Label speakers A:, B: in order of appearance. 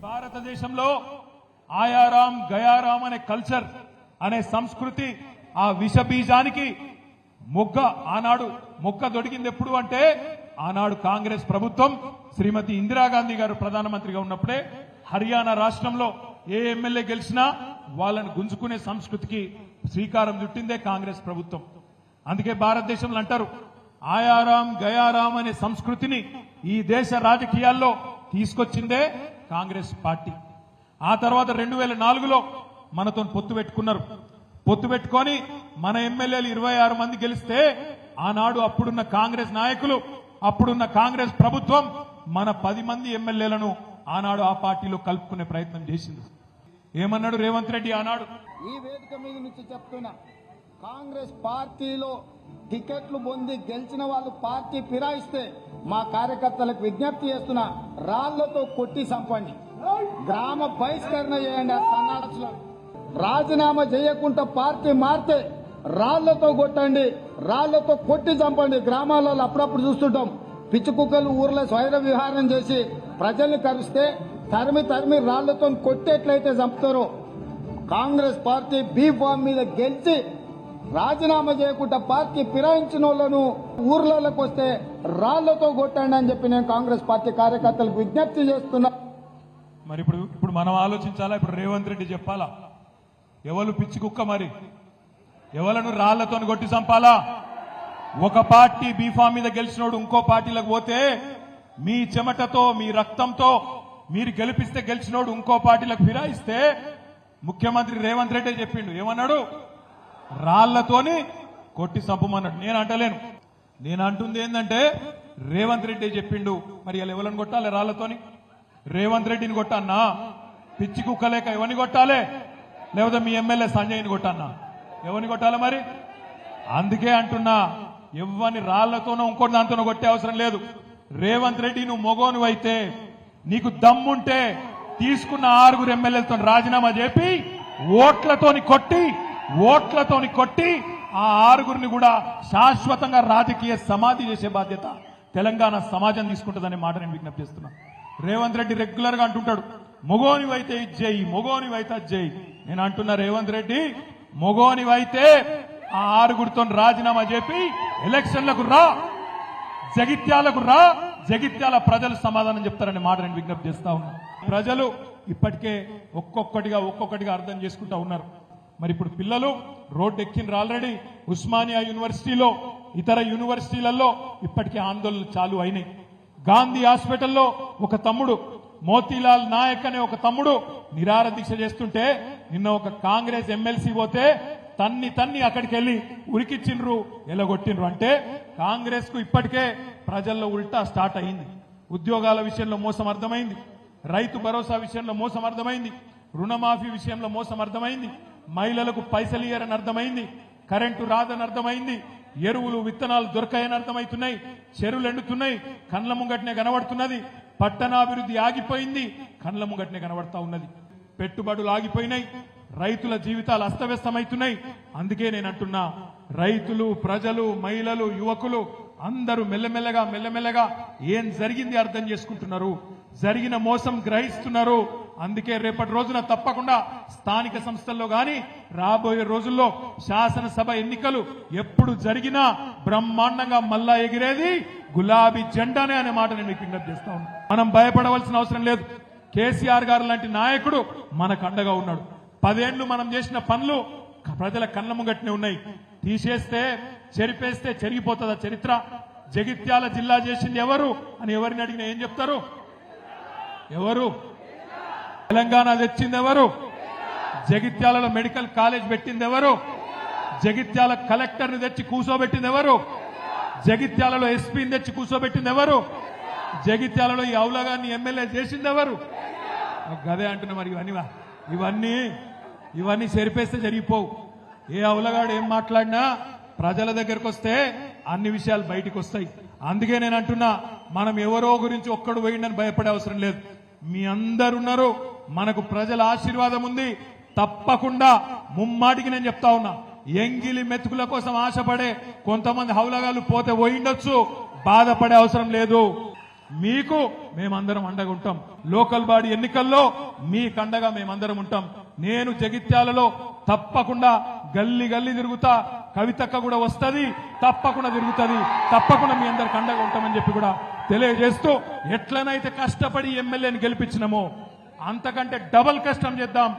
A: భారతదేశంలో ఆయారాం గయారాం అనే కల్చర్ అనే సంస్కృతి ఆ విష బీజానికి ఆనాడు మొక్క దొడిగింది ఎప్పుడు అంటే ఆనాడు కాంగ్రెస్ ప్రభుత్వం శ్రీమతి ఇందిరాగాంధీ గారు ప్రధానమంత్రిగా ఉన్నప్పుడే హర్యానా రాష్ట్రంలో ఏ ఎమ్మెల్యే గెలిచినా వాళ్ళని గుంజుకునే సంస్కృతికి శ్రీకారం చుట్టిందే కాంగ్రెస్ ప్రభుత్వం. అందుకే భారతదేశంలో అంటారు ఆయారాం గయారాం అనే సంస్కృతిని ఈ దేశ రాజకీయాల్లో తీసుకొచ్చిందే కాంగ్రెస్ పార్టీ. ఆ తర్వాత 2004లో మనతో పొత్తు పెట్టుకున్నారు. పొత్తు పెట్టుకొని మన ఎమ్మెల్యేలు 26 మంది గెలిస్తే ఆనాడు అప్పుడున్న కాంగ్రెస్ నాయకులు అప్పుడున్న కాంగ్రెస్ ప్రభుత్వం మన 10 మంది ఎమ్మెల్యేలను ఆనాడు ఆ పార్టీలో కలుపుకునే ప్రయత్నం చేసింది. ఏమన్నాడు రేవంత్ రెడ్డి ఆనాడు?
B: ఈ వేదిక మీద నుంచి చెప్తున్నా, కాంగ్రెస్ పార్టీలో టికెట్లు పొంది గెలిచిన వాళ్ళు పార్టీ ఫిరాయిస్తే మా కార్యకర్తలకు విజ్ఞప్తి చేస్తున్నా, రాళ్లతో కొట్టి చంపండి, గ్రామ బహిష్కరణ చేయండి. సన్నాడలో రాజీనామా చేయకుండా పార్టీ మారితే రాళ్లతో కొట్టండి, రాళ్లతో కొట్టి చంపండి. గ్రామాలలో అప్పుడప్పుడు చూస్తుంటాం పిచ్చి కుక్కలు ఊర్లో స్వైర విహారం చేసి ప్రజల్ని కరిస్తే తరిమి రాళ్లతో కొట్టేట్లయితే చంపుతారో, కాంగ్రెస్ పార్టీ బీ ఫామ్ మీద గెలిచి రాజీనామా చేయకుండా పార్టీ ఫిరాయించిన వాళ్ళను ఊర్లలోకి వస్తే రాళ్లతో కొట్టండి అని చెప్పి నేను కాంగ్రెస్ పార్టీ కార్యకర్తలకు విజ్ఞప్తి చేస్తున్నా.
A: మరి ఇప్పుడు మనం ఆలోచించాలా? ఇప్పుడు రేవంత్ రెడ్డి చెప్పాలా ఎవరు పిచ్చి కుక్క? మరి ఎవలను రాళ్లతో కొట్టి చంపాలా? ఒక పార్టీ బీఫామ్ మీద గెలిచినోడు ఇంకో పార్టీలకు పోతే మీ చెమటతో మీ రక్తంతో మీరు గెలిపిస్తే గెలిచినోడు ఇంకో పార్టీలకు ఫిరాయిస్తే ముఖ్యమంత్రి రేవంత్ రెడ్డి చెప్పిండు, ఏమన్నాడు? రాళ్లతోని కొట్టి చంపమన్నాడు. నేను అంటలేను, నేను అంటుంది ఏంటంటే రేవంత్ రెడ్డి చెప్పిండు. మరి ఇలా ఎవరిని కొట్టాలి? రాళ్లతోని రేవంత్ రెడ్డిని కొట్టన్నా? పిచ్చి కుక్కలేక ఎవరిని కొట్టాలి? లేకపోతే మీ ఎమ్మెల్యే సంజయ్ని కొట్టన్నా? ఎవరిని కొట్టాలి మరి? అందుకే అంటున్నా, ఎవరిని రాళ్లతోనో ఇంకోటి దాంతోనో కొట్టే అవసరం లేదు. రేవంత్ రెడ్డి నువ్వు మొగోనువైతే, నీకు దమ్ముంటే తీసుకున్న 6 ఎమ్మెల్యేలతో రాజీనామా చేపి ఓట్లతోని కొట్టి ఆ 6 కూడా శాశ్వతంగా రాజకీయ సమాధి చేసే బాధ్యత తెలంగాణ సమాజం తీసుకుంటుందనే మాట నేను విజ్ఞప్తి చేస్తున్నా. రేవంత్ రెడ్డి రెగ్యులర్ గా అంటుంటాడు మొగోనివైతే ఇది చేయి, మొగోనివైతే అది చేయి. నేను అంటున్నా రేవంత్ రెడ్డి, మొగోనివైతే ఆ 6 రాజీనామా చేపి ఎలక్షన్లకు రా, జగిత్యాలకు రా, జగిత్యాల ప్రజలు సమాధానం చెప్తారనే మాట నేను విజ్ఞప్తి చేస్తా ఉన్నా. ప్రజలు ఇప్పటికే ఒక్కొక్కటిగా అర్థం చేసుకుంటా ఉన్నారు. మరి ఇప్పుడు పిల్లలు రోడ్డు ఎక్కిన ఆల్రెడీ ఉస్మానియా యూనివర్సిటీలో ఇతర యూనివర్సిటీలలో ఇప్పటికే ఆందోళనలు చాలు అయినాయి. గాంధీ హాస్పిటల్లో ఒక తమ్ముడు మోతీలాల్ నాయక్ అనే ఒక తమ్ముడు నిరాహార దీక్ష చేస్తుంటే నిన్న ఒక కాంగ్రెస్ ఎమ్మెల్సీ పోతే తన్ని అక్కడికి వెళ్లి ఉరికిచ్చిండ్రు, ఎలగొట్టిండ్రు. అంటే కాంగ్రెస్ కు ఇప్పటికే ప్రజల్లో ఉల్టా స్టార్ట్ అయింది. ఉద్యోగాల విషయంలో మోసం అర్థమైంది, రైతు భరోసా విషయంలో మోసం అర్థమైంది, రుణమాఫీ విషయంలో మోసం అర్థమైంది, మహిళలకు పైసలు ఇయ్యరని అర్థమైంది, కరెంటు రాదని అర్థమైంది, ఎరువులు విత్తనాలు దొరకాయని అర్థమవుతున్నాయి, చెరువులు ఎండుతున్నాయి, కండ్ల ముంగట్నే కనబడుతున్నది, పట్టణాభివృద్ధి ఆగిపోయింది, కండ్ల ముంగట్నే కనబడతా ఉన్నది, పెట్టుబడులు ఆగిపోయినాయి, రైతుల జీవితాలు అస్తవ్యస్తమవుతున్నాయి. అందుకే నేను అంటున్నా, రైతులు, ప్రజలు, మహిళలు, యువకులు అందరూ మెల్లమెల్లగా ఏం జరిగింది అర్థం చేసుకుంటున్నారు, జరిగిన మోసం గ్రహిస్తున్నారు. అందుకే రేపటి రోజున తప్పకుండా స్థానిక సంస్థల్లో గాని రాబోయే రోజుల్లో శాసనసభ ఎన్నికలు ఎప్పుడు జరిగినా బ్రహ్మాండంగా మల్లా ఎగిరేది గులాబీ జెండానే అనే మాట నేను మీకు విజ్ఞప్తి చేస్తా ఉన్నాను. మనం భయపడవలసిన అవసరం లేదు. కేసీఆర్ గారు లాంటి నాయకుడు మనకు అండగా ఉన్నాడు. 10 ఏళ్లు మనం చేసిన పనులు ప్రజల కళ్ళ ముంగట్నే ఉన్నాయి. తీసేస్తే చెరిపేస్తే చెరిగిపోతుందా చరిత్ర? జగిత్యాల జిల్లా చేసింది ఎవరు అని ఎవరిని అడిగినా ఏం చెప్తారు? ఎవరు? తెలంగాణ తెచ్చింది ఎవరు? జగిత్యాలలో మెడికల్ కాలేజ్ పెట్టింది ఎవరు? జగిత్యాల కలెక్టర్ని తెచ్చి కూర్చోబెట్టింది ఎవరు? జగిత్యాలలో ఎస్పీని తెచ్చి కూర్చోబెట్టింది ఎవరు? జగిత్యాలలో ఈ అవులగాన్ని ఎమ్మెల్యే చేసింది ఎవరు? గదే అంటున్నా. మరి ఇవన్నీ చెరిపేస్తే జరిగిపోవు. ఏ అవులగాడు ఏం మాట్లాడినా ప్రజల దగ్గరకు వస్తే అన్ని విషయాలు బయటికి వస్తాయి. అందుకే నేను అంటున్నా, మనం ఎవరో గురించి ఒక్కడు పోయిండని భయపడే అవసరం లేదు. మీ అందరున్నారు, మనకు ప్రజల ఆశీర్వాదం ఉంది. తప్పకుండా ముమ్మాటికి నేను చెప్తా ఉన్నా, ఎంగిలి మెతుకుల కోసం ఆశపడే కొంతమంది హౌలగాళ్ళు పోతే పోయిండొచ్చు, బాధపడే అవసరం లేదు. మీకు మేమందరం అండగా ఉంటాం. లోకల్ బాడీ ఎన్నికల్లో మీకు అండగా మేమందరం ఉంటాం. నేను జగిత్యాలలో తప్పకుండా గల్లీ గల్లీ తిరుగుతా, కవితక్క కూడా వస్తది, తప్పకుండా తిరుగుతుంది, తప్పకుండా మీ అందరికి అండగా ఉంటామని చెప్పి కూడా తెలియజేస్తూ, ఎట్లనైతే కష్టపడి ఎమ్మెల్యేని గెలిపించినామో అంతకంటే డబల్ కష్టం చేద్దాం.